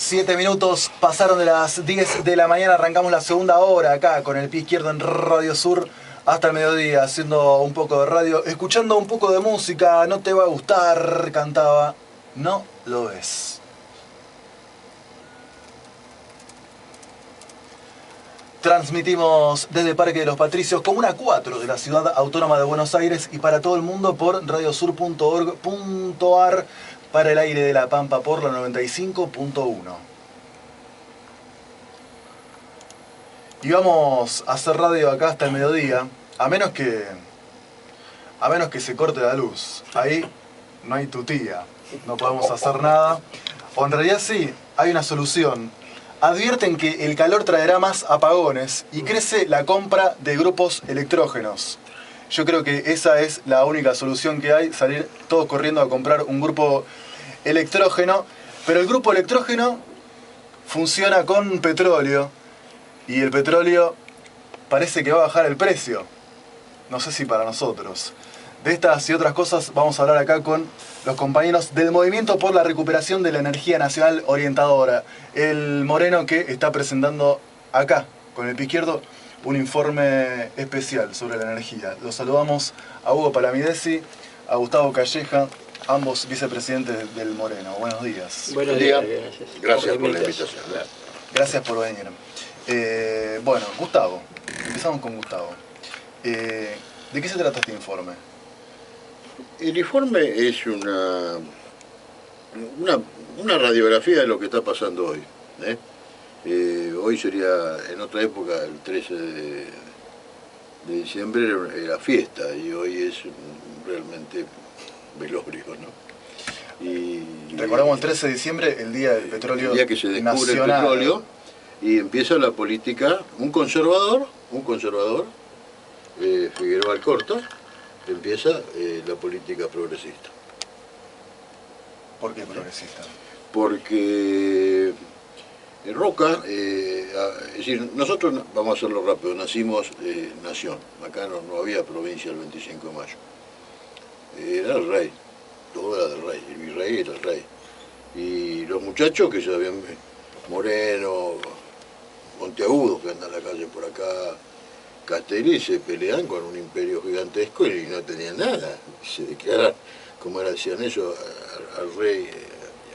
7 minutos pasaron de las 10 de la mañana, arrancamos la segunda hora acá con el pie izquierdo en Radio Sur hasta el mediodía, haciendo un poco de radio, escuchando un poco de música. No te va a gustar, cantaba, no lo es. Transmitimos desde Parque de los Patricios, Comuna 4 de la Ciudad Autónoma de Buenos Aires y para todo el mundo por radiosur.org.ar, para el aire de La Pampa por la 95.1. Y vamos a hacer radio acá hasta el mediodía, a menos que se corte la luz. Ahí no hay tutía, no podemos hacer nada. O en realidad sí, hay una solución. Advierten que el calor traerá más apagones y crece la compra de grupos electrógenos. Yo creo que esa es la única solución que hay, salir todos corriendo a comprar un grupo electrógeno. Pero el grupo electrógeno funciona con petróleo y el petróleo parece que va a bajar el precio. No sé si para nosotros. De estas y otras cosas vamos a hablar acá con los compañeros del Movimiento por la Recuperación de la Energía Nacional Orientadora. El Moreno que está presentando acá, con el pie izquierdo, un informe especial sobre la energía. Los saludamos a Hugo Palamidesi, a Gustavo Calleja, ambos vicepresidentes del Moreno. Buenos días. Buenos días. Gracias por la invitación. Gracias por venir. Bueno, Gustavo, empezamos con Gustavo. ¿De qué se trata este informe? El informe es una radiografía de lo que está pasando hoy. Hoy sería, en otra época, el 13 de diciembre era fiesta y hoy es realmente velorio, ¿no? Y recordamos el 13 de diciembre, el día del petróleo, el día que se descubre nacional. El petróleo, y empieza la política, un conservador, Figueroa Alcorta, empieza la política progresista. ¿Por qué progresista? Porque Roca, es decir, nosotros, vamos a hacerlo rápido, nacimos nación, acá no había provincia el 25 de mayo. Era el rey, todo era del rey, el virrey era el rey. Y los muchachos que ya habían, Moreno, Monteagudo, que andan en la calle por acá, Castelli, se pelean con un imperio gigantesco y no tenían nada. Se declaran, como decían ellos, al rey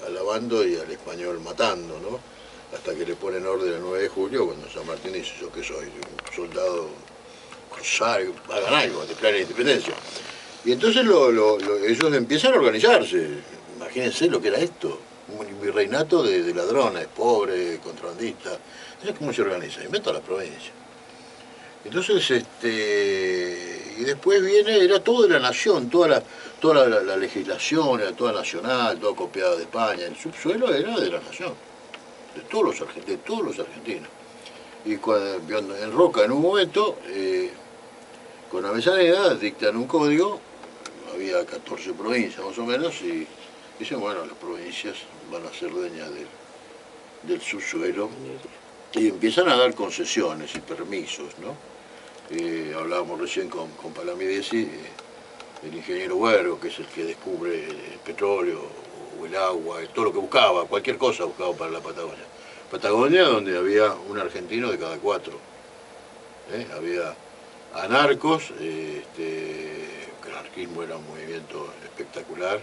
alabando y al español matando, ¿no? Hasta que le ponen orden el 9 de julio, cuando San Martín dice: yo que soy un soldado corsario, hagan algo, declaren la independencia. Y entonces ellos empiezan a organizarse. Imagínense lo que era esto, un virreinato de ladrones, pobres, contrabandistas. Entonces, ¿cómo se organiza? Inventa la provincia. Entonces, y después era todo de la nación, toda la legislación era toda nacional, toda copiada de España. El subsuelo era de la nación, de todos los argentinos. Y cuando en Roca, en un momento, con Avellaneda, dictan un código, había 14 provincias más o menos, y dicen, bueno, las provincias van a ser dueñas del subsuelo. Y empiezan a dar concesiones y permisos, ¿no? Hablábamos recién con Palamidesi, el ingeniero Huergo, que es el que descubre el petróleo o el agua, todo lo que buscaba, cualquier cosa buscaba para la Patagonia. Patagonia donde había un argentino de cada 4. Había anarcos, el anarquismo era un movimiento espectacular.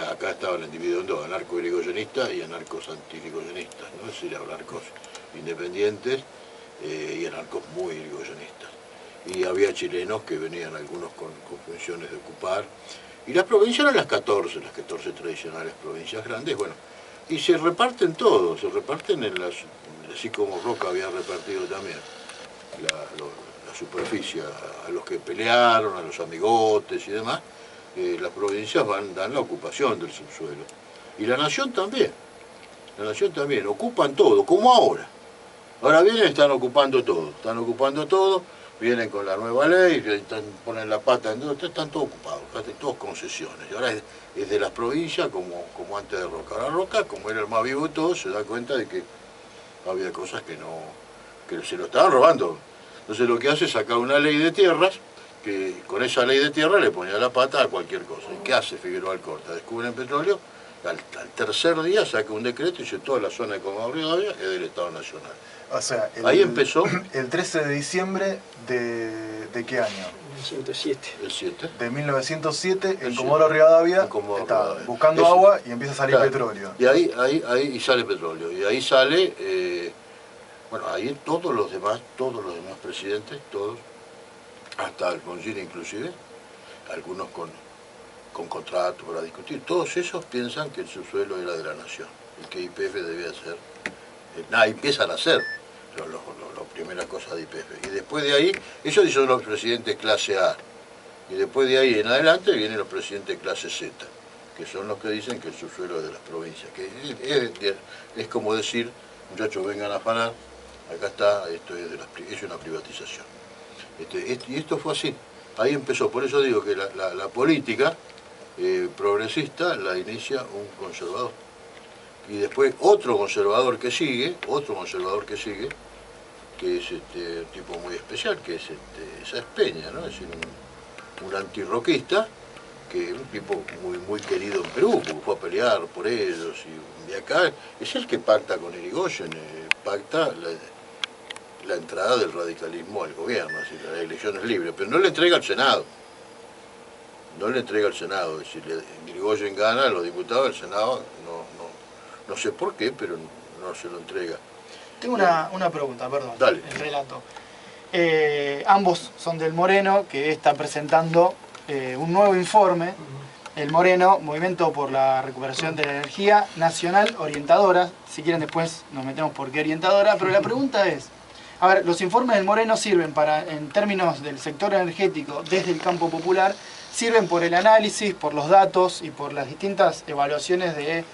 Acá estaban divididos en dos, anarcos irigoyenistas y anarcos anti-irigoyenistas, ¿no? Es decir, anarcos independientes y anarcos muy irigoyenistas. Y había chilenos que venían algunos con funciones de ocupar. Y las provincias eran las 14 tradicionales provincias grandes, bueno. Y se reparten todos, se reparten así como Roca había repartido también la superficie a los que pelearon, a los amigotes y demás. Las provincias dan la ocupación del subsuelo. Y la nación también, ocupan todo, como ahora. Ahora están ocupando todo, vienen con la nueva ley, ponen la pata, están todos ocupados, están todos concesiones. Y ahora es de las provincias como antes de Roca. Ahora Roca, como era el más vivo de todos, se da cuenta de que había cosas que se lo estaban robando. Entonces lo que hace es sacar una ley de tierras, que con esa ley de tierra le ponía la pata a cualquier cosa. ¿Y qué hace Figueroa Alcorta? Descubren petróleo Al tercer día saca un decreto y dice toda la zona de Comodoro Rivadavia es del Estado Nacional. O sea, Ahí empezó el 13 de diciembre ¿de qué año? 1907. el 7. De 1907, en El Comodoro Rivadavia, en Comodoro está Rivadavia. buscando Eso. agua y empieza a salir Claro. petróleo. Y ahí sale petróleo. Y ahí sale, bueno, ahí todos los demás presidentes, todos, hasta Alfonsín inclusive, algunos con contrato para discutir, todos esos piensan que el subsuelo era de la nación y que YPF debía ser, empiezan a hacer la primera cosa de YPF. Y después de ahí, ellos son los presidentes clase A. Y después de ahí en adelante vienen los presidentes clase Z, que son los que dicen que el subsuelo es de las provincias. Que es como decir, muchachos, vengan a afanar, acá está, esto es una privatización. Y esto fue así. Ahí empezó, por eso digo que la política progresista la inicia un conservador. Y después otro conservador que sigue, que es un tipo muy especial, que es Sáenz Peña, ¿no? Es decir, un antirroquista, que es un tipo muy querido en Perú, porque fue a pelear por ellos, y acá es el que pacta con Irigoyen, pacta la entrada del radicalismo al gobierno, así que la elección es libre, pero no le entrega al Senado. Es decir, Irigoyen gana, los diputados del Senado, no sé por qué, pero no se lo entrega. Tengo una pregunta, perdón. Dale. El relato. Ambos son del Moreno, que está presentando un nuevo informe. El Moreno, Movimiento por la Recuperación de la Energía Nacional Orientadora. Si quieren después nos metemos por qué orientadora, pero la pregunta es, a ver, los informes del Moreno sirven para, en términos del sector energético, desde el campo popular, sirven por el análisis, por los datos y por las distintas evaluaciones de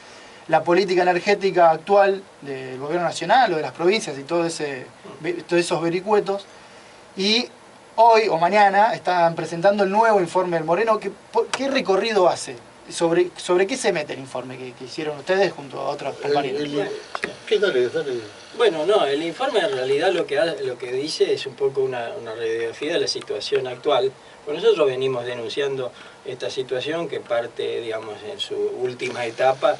la política energética actual del gobierno nacional o de las provincias y todos esos vericuetos. Y hoy o mañana están presentando el nuevo informe del Moreno. ¿Qué recorrido hace? ¿Sobre qué se mete el informe que hicieron ustedes junto a otros compañeros? ¿Qué dale? Bueno, no, el informe en realidad lo que dice es un poco una radiografía de la situación actual. Pues nosotros venimos denunciando esta situación que parte, digamos, en su última etapa.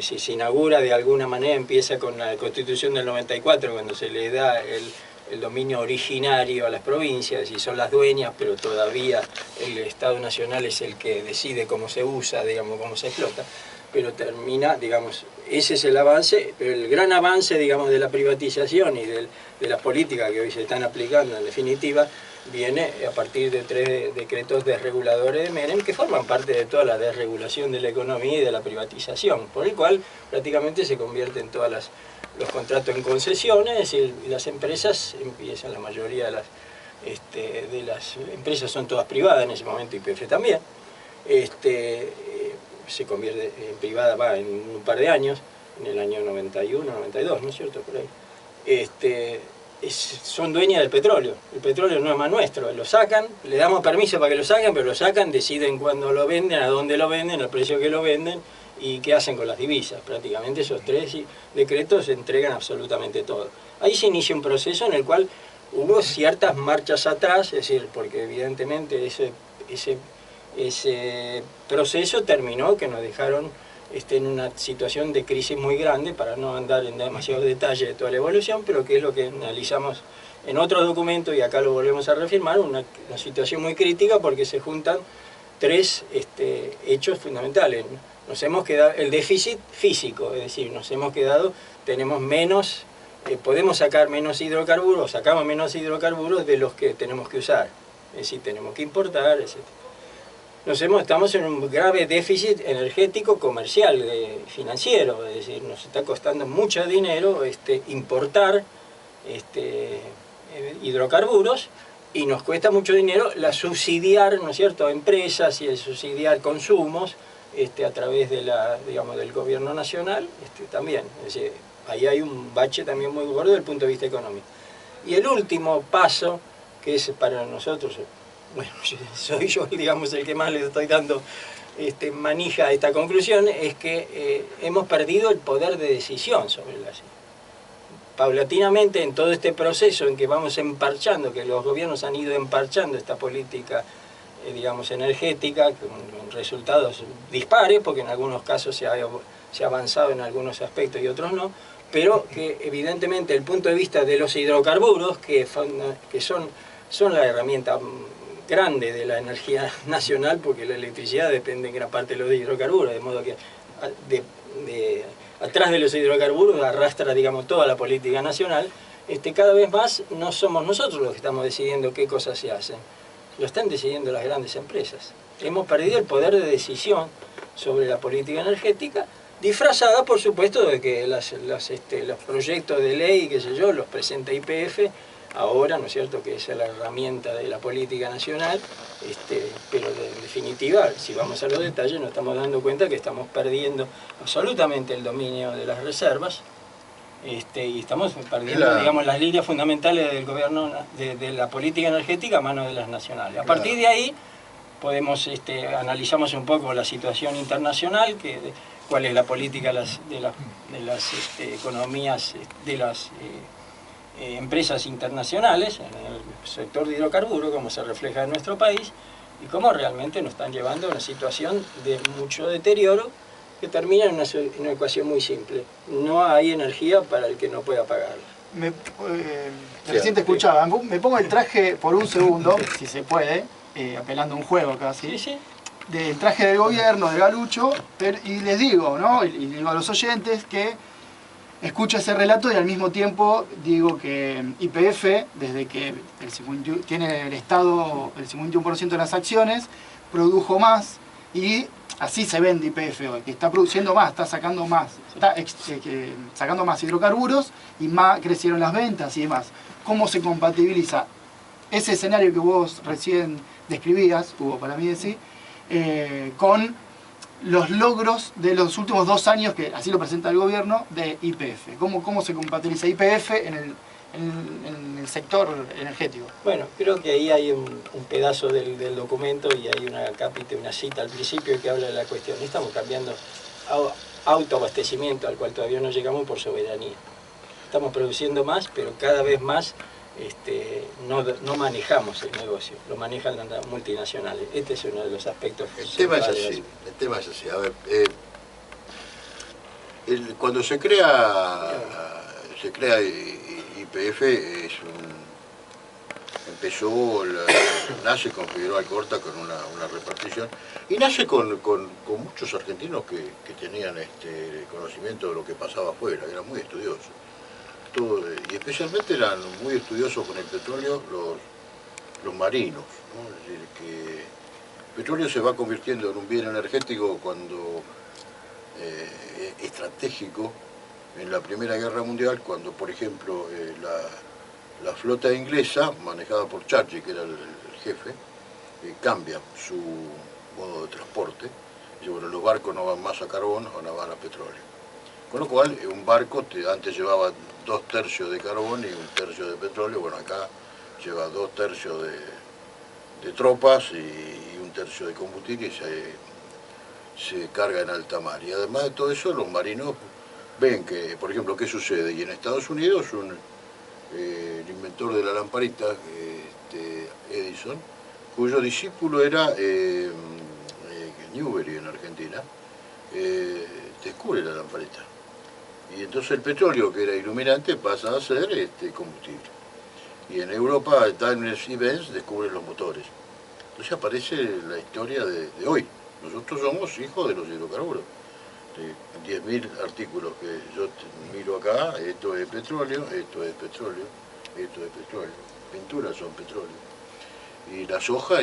Si se inaugura de alguna manera, empieza con la Constitución del 94, cuando se le da el dominio originario a las provincias y son las dueñas, pero todavía el Estado Nacional es el que decide cómo se usa, digamos, cómo se explota. Pero termina, digamos, ese es el avance, pero el gran avance, digamos, de la privatización y de la política que hoy se están aplicando en definitiva, viene a partir de 3 decretos desreguladores de Menem que forman parte de toda la desregulación de la economía y de la privatización, por el cual prácticamente se convierten todos los contratos en concesiones y las empresas empiezan, la mayoría de las empresas son todas privadas en ese momento, YPF también, se convierte en privada en un par de años, en el año 91, 92, ¿no es cierto? Por ahí. Son dueñas del petróleo. El petróleo no es más nuestro, lo sacan, le damos permiso para que lo saquen, pero lo sacan, deciden cuándo lo venden, a dónde lo venden, al precio que lo venden y qué hacen con las divisas. Prácticamente esos 3 decretos entregan absolutamente todo. Ahí se inicia un proceso en el cual hubo ciertas marchas atrás, es decir, porque evidentemente ese proceso terminó que nos dejaron en una situación de crisis muy grande, para no andar en demasiados detalles de toda la evolución, pero que es lo que analizamos en otro documento y acá lo volvemos a reafirmar, una situación muy crítica porque se juntan 3 hechos fundamentales. Nos hemos quedado, el déficit físico, es decir, tenemos menos, podemos sacar menos hidrocarburos, sacamos menos hidrocarburos de los que tenemos que usar, es decir, tenemos que importar, etc. Estamos en un grave déficit energético, comercial, financiero, es decir, nos está costando mucho dinero importar hidrocarburos y nos cuesta mucho dinero subsidiar, ¿no es cierto?, empresas y el subsidiar consumos a través de del gobierno nacional también. Es decir, ahí hay un bache también muy gordo desde el punto de vista económico. Y el último paso, que es para nosotros, bueno, soy yo, digamos, el que más le estoy dando manija a esta conclusión, es que hemos perdido el poder de decisión sobre la ciudad. Paulatinamente, en todo este proceso en que vamos emparchando, que los gobiernos han ido emparchando esta política digamos, energética, con resultados dispares, porque en algunos casos se ha avanzado en algunos aspectos y otros no, pero que evidentemente el punto de vista de los hidrocarburos, que son la herramienta grande de la energía nacional, porque la electricidad depende en gran parte de los hidrocarburos, de modo que atrás de los hidrocarburos arrastra, digamos, toda la política nacional. Cada vez más no somos nosotros los que estamos decidiendo qué cosas se hacen, lo están decidiendo las grandes empresas. Hemos perdido el poder de decisión sobre la política energética, disfrazada, por supuesto, de que los proyectos de ley, qué sé yo, los presenta YPF, ahora, ¿no es cierto?, que esa es la herramienta de la política nacional, pero en definitiva, si vamos a los detalles, nos estamos dando cuenta que estamos perdiendo absolutamente el dominio de las reservas, y estamos perdiendo, digamos, las líneas fundamentales del gobierno, de la política energética a manos de las nacionales. A partir de ahí, podemos, analizamos un poco la situación internacional, cuál es la política de las economías, de las empresas internacionales en el sector de hidrocarburos, cómo se refleja en nuestro país y cómo realmente nos están llevando a una situación de mucho deterioro que termina en una ecuación muy simple. No hay energía para el que no pueda pagarla. Recién te escuchaba, me pongo el traje por un segundo, si se puede, apelando a un juego casi, Sí, sí. del traje del gobierno, de Galucho, y les digo, ¿no? Y digo a los oyentes que escucho ese relato y al mismo tiempo digo que YPF, desde que tiene el Estado el 51% de las acciones, produjo más y así se vende YPF hoy, que está produciendo más, está sacando más, sacando más hidrocarburos y más crecieron las ventas y demás. ¿Cómo se compatibiliza ese escenario que vos recién describías, Hugo, para mí decir, con los logros de los últimos 2 años, que así lo presenta el gobierno, de YPF? ¿Cómo se compatibiliza YPF en el sector energético? Bueno, creo que ahí hay un pedazo del documento y hay una cita al principio que habla de la cuestión. Estamos cambiando autoabastecimiento, al cual todavía no llegamos, por soberanía. Estamos produciendo más, pero cada vez más no manejamos el negocio, lo manejan las multinacionales. Este es uno de los aspectos. El tema es así. A ver, cuando se crea YPF, nace con Figueroa Alcorta con una repartición, y nace con muchos argentinos que tenían conocimiento de lo que pasaba afuera, eran muy estudiosos. Y especialmente eran muy estudiosos con el petróleo los marinos, ¿no? Es decir, que el petróleo se va convirtiendo en un bien energético estratégico en la Primera Guerra Mundial, cuando, por ejemplo, la flota inglesa, manejada por Churchill, que era el jefe, cambia su modo de transporte. Y bueno, los barcos no van más a carbón, ahora van a petróleo. Con lo cual, un barco antes llevaba 2/3 de carbón y 1/3 de petróleo. Bueno, acá lleva 2/3 de tropas y 1/3 de combustible, y se carga en alta mar. Y además de todo eso, los marinos ven que, por ejemplo, ¿qué sucede? Y en Estados Unidos, el inventor de la lamparita, Edison, cuyo discípulo era Newbery en Argentina, descubre la lamparita. Y entonces el petróleo, que era iluminante, pasa a ser combustible. Y en Europa, Daimler y Benz descubren los motores. Entonces aparece la historia de hoy. Nosotros somos hijos de los hidrocarburos. 10.000 artículos que yo miro acá, esto es petróleo, esto es petróleo, esto es petróleo. Pinturas son petróleo. Y la soja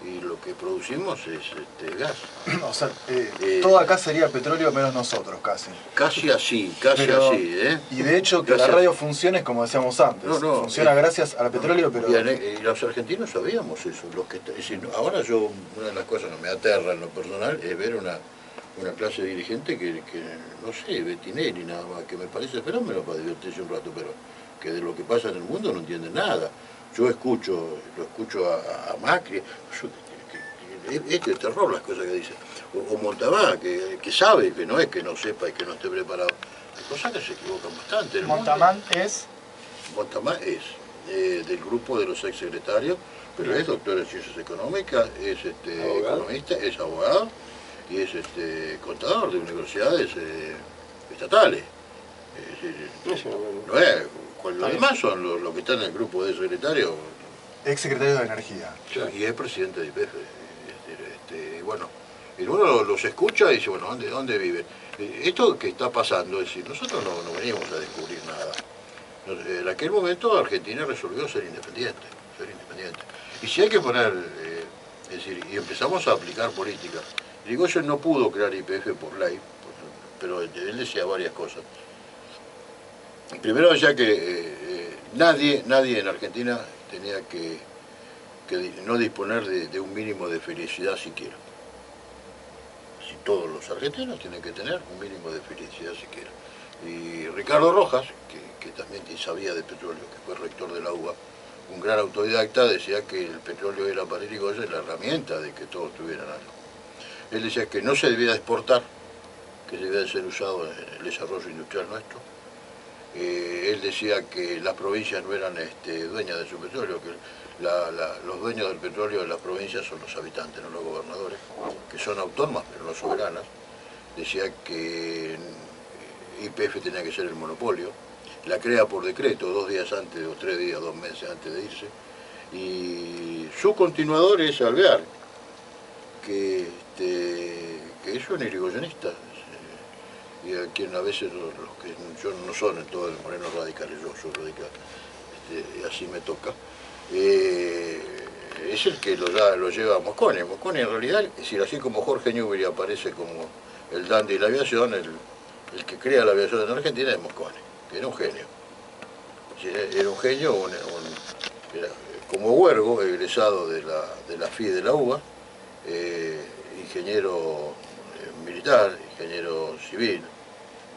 y lo que producimos es gas. O sea, todo acá sería petróleo menos nosotros, casi. Casi así, ¿eh? Y de hecho que la radio funcione, como decíamos antes, funciona gracias al petróleo, pero... Y los argentinos sabíamos eso. Es decir, ahora una de las cosas que me aterra en lo personal es ver una clase dirigente que no sé, Bettinelli nada más, que me parece fenómeno para divertirse un rato, pero que de lo que pasa en el mundo no entiende nada. Yo lo escucho a Macri, es de terror las cosas que dice. O Montamá, que sabe, que no es que no sepa y que no esté preparado. Hay cosas que se equivocan bastante. Montamá es del grupo de los exsecretarios, pero es doctor en ciencias económicas, es economista, es abogado y es contador de universidades estatales. No es, los demás son los que están en el grupo de secretarios. Ex secretario de Energía. Y es presidente de IPF. Bueno, y uno los escucha y dice, bueno, ¿dónde viven? Esto que está pasando, es decir, nosotros no venimos a descubrir nada. En aquel momento Argentina resolvió ser independiente. Y si hay que poner, es decir, y empezamos a aplicar política. Irigoyen no pudo crear IPF por ley, pero él decía varias cosas. Primero decía que nadie en Argentina tenía que no disponer de un mínimo de felicidad siquiera. Si todos los argentinos tienen que tener un mínimo de felicidad siquiera. Y Ricardo Rojas, que también sabía de petróleo, que fue rector de la UBA, un gran autodidacta, decía que el petróleo era para Irigoyen la herramienta de que todos tuvieran algo. Él decía que no se debía exportar, que debía de ser usado en el desarrollo industrial nuestro. Él decía que las provincias no eran dueñas de su petróleo, que los dueños del petróleo de las provincias son los habitantes, no los gobernadores, que son autónomas pero no soberanas. Decía que YPF tenía que ser el monopolio, la crea por decreto 2 días antes, o 3 días, 2 meses antes de irse, y su continuador es Alvear, que es un irigoyenista, y a quien a veces los que yo no son en todos los morenos radicales, yo soy radical, así me toca, es el que lo lleva a Mosconi. Mosconi en realidad, es decir, así como Jorge Newbery aparece como el dandy de la aviación, el que crea la aviación en Argentina es Mosconi, que era un genio. Era un genio, era como Huergo, egresado de la FI de la UBA, ingeniero militar, ingeniero civil,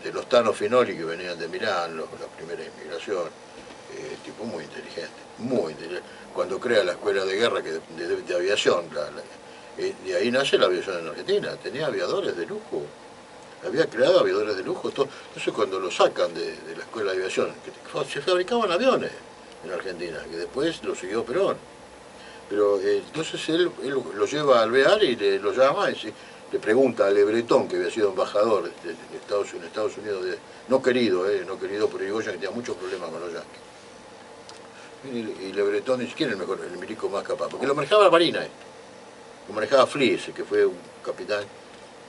de los Tano Finoli que venían de Milán, la primera inmigración, tipo muy inteligente. Cuando crea la escuela de guerra de aviación, de ahí nace la aviación en Argentina, tenía aviadores de lujo, había creado aviadores de lujo. Entonces cuando lo sacan de la escuela de aviación, se fabricaban aviones en Argentina, que después lo siguió Perón. Pero entonces él lo lleva a Alvear y lo llama y le pregunta a Le Breton, que había sido embajador en Estados Unidos, no querido por Irigoyen, que tenía muchos problemas con los yanquis. Y Le Breton dice, ¿quién es el mejor, el milico más capaz? Porque lo manejaba la Marina, lo manejaba Flies, que fue un capitán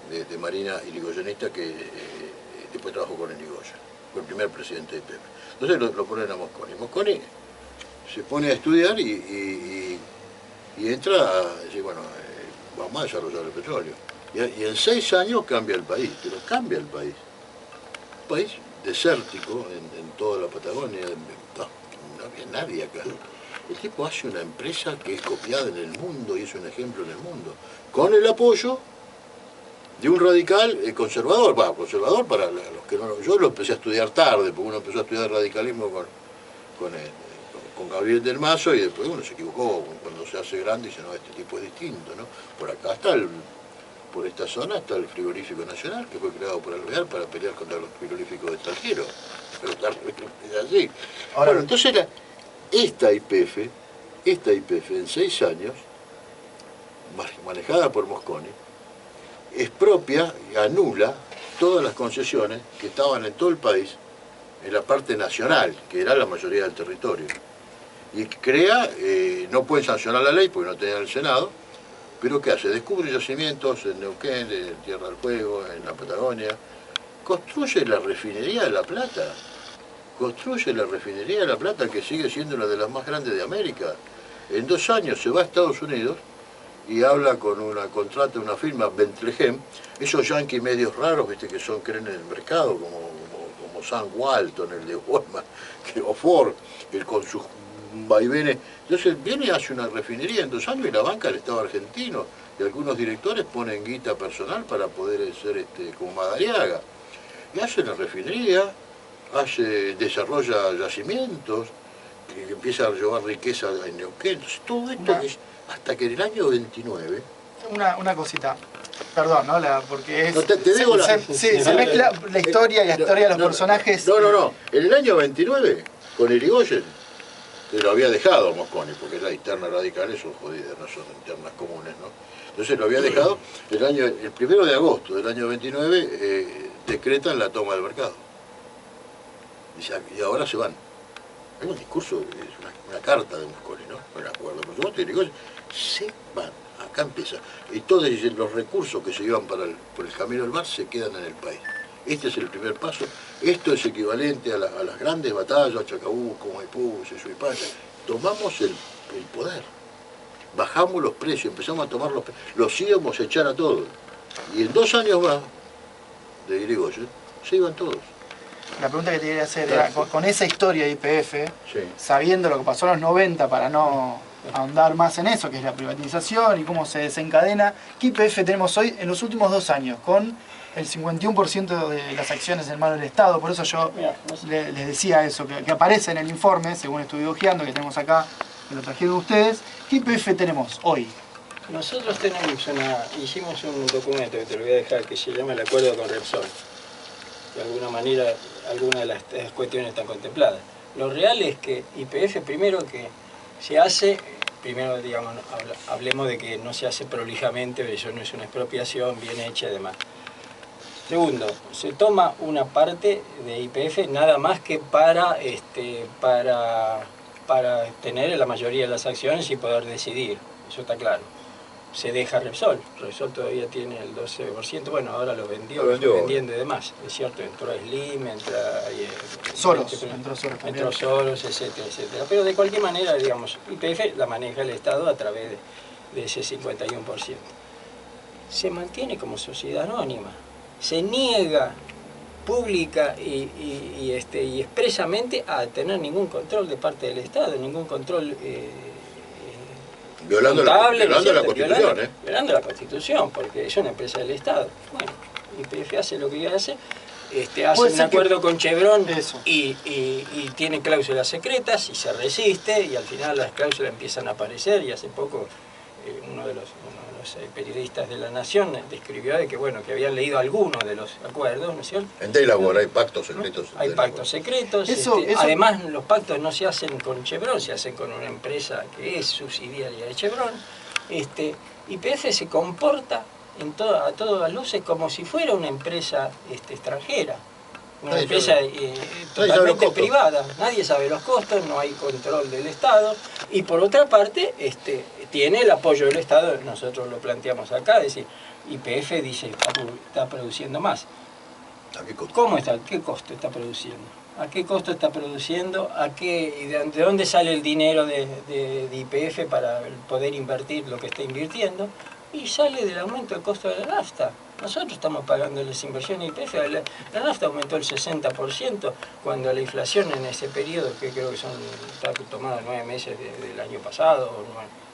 de Marina irigoyenista que después trabajó con Irigoyen, fue el primer presidente de IPF. Entonces lo ponen a Mosconi. Mosconi se pone a estudiar y entra a decir, bueno, vamos a desarrollar el petróleo. Y en 6 años cambia el país, pero cambia el país. Un país desértico en toda la Patagonia, no había nadie acá. El tipo hace una empresa que es copiada en el mundo y es un ejemplo en el mundo, con el apoyo de un radical conservador, conservador para los que no. Yo lo empecé a estudiar tarde, porque uno empezó a estudiar radicalismo con Gabriel del Mazo y después uno se equivocó, cuando se hace grande y dice, no, este tipo es distinto, ¿no? Por acá está por esta zona está el frigorífico nacional, que fue creado por Alvear para pelear contra los frigoríficos extranjeros. Pero es así. Ahora, bueno, entonces esta YPF en 6 años, manejada por Mosconi, expropia y anula todas las concesiones que estaban en todo el país, en la parte nacional, que era la mayoría del territorio. Y crea, no pueden sancionar la ley porque no tenían el Senado, pero ¿qué hace? Descubre yacimientos en Neuquén, en Tierra del Fuego, en la Patagonia, construye la refinería de La Plata, que sigue siendo una de las más grandes de América. En 2 años se va a Estados Unidos y habla contrata una firma, Bethlehem, esos yanquis medios raros, viste, que creen en el mercado, como Sam Walton, el de Walmart, o Ford, con sus vaivenes. Entonces viene y hace una refinería en 2 años y la banca del Estado argentino, y algunos directores ponen guita personal para poder ser como Madariaga. Y hace la refinería, desarrolla yacimientos, que empieza a llevar riqueza en Neuquén. Entonces todo esto es hasta que en el año 29... Una cosita, perdón, ¿no? Porque es... No, te digo se mezcla la historia y la historia de los personajes. No. En el año 29, con Irigoyen, que lo había dejado Mosconi, porque las internas radicales son jodidas, no son internas comunes, ¿no? Entonces lo había dejado, el 1 de agosto del año 29 decretan la toma del mercado. Y ahora se van. Hay un discurso, es una carta de Mosconi, ¿no? No me acuerdo, por supuesto, y digo, se van. Acá empieza. Y todos dicen, los recursos que se iban por el camino del mar se quedan en el país. Este es el primer paso. Esto es equivalente a las grandes batallas, Chacabuco, Maipú, Suipacha. Tomamos el poder. Bajamos los precios, empezamos a tomar los íbamos a echar a todos. Y en 2 años más, de Irigoyen, se iban todos. La pregunta que te quería hacer era, con esa historia de YPF, Sí. sabiendo lo que pasó en los 90, para no ahondar más en eso, que es la privatización y cómo se desencadena, ¿qué YPF tenemos hoy en los últimos 2 años? Con el 51% de las acciones en manos del Estado, por eso yo les decía eso, que aparece en el informe, según estuve hojeando, que tenemos acá, que lo trajeron ustedes. ¿Qué YPF tenemos hoy? Nosotros hicimos un documento que te lo voy a dejar, que se llama el Acuerdo con Repsol. De alguna manera, algunas de las cuestiones están contempladas. Lo real es que YPF, primero que se hace, primero digamos, hablemos de que no se hace prolijamente, eso no es una expropiación bien hecha y demás. Segundo, se toma una parte de YPF nada más que para tener la mayoría de las acciones y poder decidir, eso está claro. Se deja Repsol todavía tiene el 12%, bueno, ahora lo vendió. Vendiendo y demás, es cierto, entró Slim, entra Soros, entró Soros, etcétera, etcétera. Pero de cualquier manera, digamos, YPF la maneja el Estado a través de ese 51%. Se mantiene como sociedad anónima, se niega pública y expresamente a tener ningún control de parte del Estado, ningún control Violando la Constitución, violando la Constitución, porque es una empresa del Estado. Bueno, YPF hace lo que hace, hace un acuerdo con Chevron y tiene cláusulas secretas y se resiste, y al final las cláusulas empiezan a aparecer, y hace poco uno de los periodistas de La Nación describió de que, bueno, que habían leído algunos de los acuerdos, ¿no es cierto? En Delaware hay pactos secretos. Hay pactos secretos. Además, los pactos no se hacen con Chevron, se hacen con una empresa que es subsidiaria de Chevron. YPF se comporta a todas luces como si fuera una empresa extranjera. Una empresa totalmente privada. Nadie sabe los costos, no hay control del Estado. Y por otra parte, tiene el apoyo del Estado. Nosotros lo planteamos acá, es decir, YPF dice está produciendo más. ¿A qué costo? ¿Cómo está? ¿Qué costo está produciendo? ¿A qué costo está produciendo? ¿De dónde sale el dinero de YPF para poder invertir lo que está invirtiendo? Y sale del aumento del costo de la nafta. Nosotros estamos pagando las inversiones YPF. La nafta aumentó el 60% cuando la inflación en ese periodo, que creo que está tomada 9 meses del año pasado.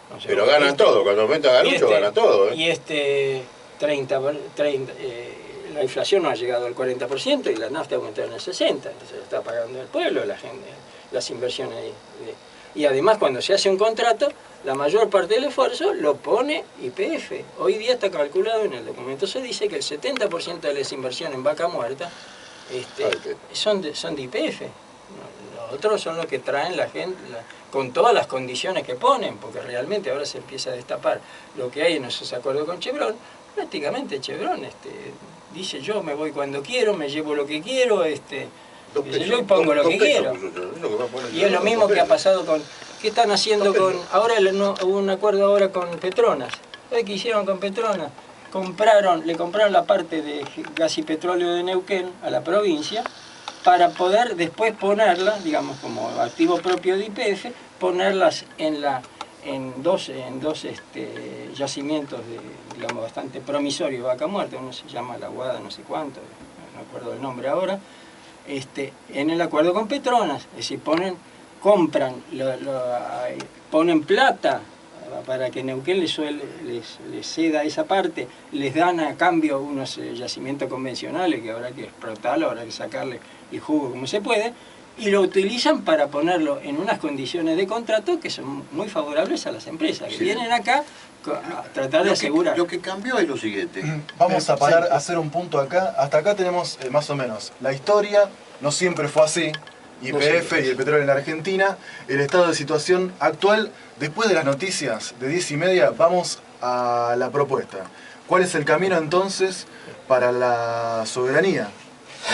No sé. Pero ganan todo, cuando aumenta Garucho gana todo. Y la inflación no ha llegado al 40% y la nafta aumentó en el 60%. Entonces está pagando el pueblo, la gente, las inversiones. Y además, cuando se hace un contrato, la mayor parte del esfuerzo lo pone YPF. Hoy día está calculado en el documento, se dice que el 70% de las inversiones en Vaca Muerta son de YPF. Los otros son los que traen la gente, con todas las condiciones que ponen, porque realmente ahora se empieza a destapar lo que hay en esos acuerdos con Chevron. Prácticamente Chevron dice: yo me voy cuando quiero, me llevo lo que quiero, yo pongo lo que quiero. Y es lo mismo que ha pasado con... ¿Qué están haciendo con...? Ahora hubo un acuerdo ahora con Petronas. ¿Qué hicieron con Petronas? Le compraron la parte de gas y petróleo de Neuquén a la provincia para poder después ponerla, digamos, como activo propio de YPF, ponerlas en dos yacimientos digamos, bastante promisorios de Vaca Muerta. Uno se llama La Guada, no sé cuánto, no me acuerdo el nombre ahora. En el acuerdo con Petronas, es decir, ponen plata para que Neuquén les ceda esa parte, les dan a cambio unos yacimientos convencionales que habrá que explotarlo, habrá que sacarle el jugo como se puede, y lo utilizan para ponerlo en unas condiciones de contrato que son muy favorables a las empresas, que vienen acá a tratar de asegurar. Lo que cambió es lo siguiente. Vamos a parar a hacer un punto acá. Hasta acá tenemos más o menos la historia. No siempre fue así. YPF y el petróleo en la Argentina, el estado de situación actual. Después de las noticias de 10:30 vamos a la propuesta. ¿Cuál es el camino entonces para la soberanía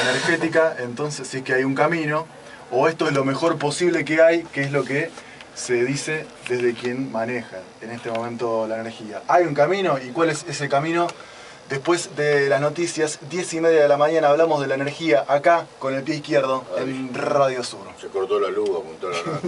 energética? Entonces, si es que hay un camino, o esto es lo mejor posible que hay, que es lo que se dice desde quien maneja en este momento la energía. ¿Hay un camino? ¿Y cuál es ese camino? Después de las noticias, 10:30 de la mañana, hablamos de la energía acá, con el pie izquierdo, en Radio Sur. Se cortó la luz, apuntó la nada.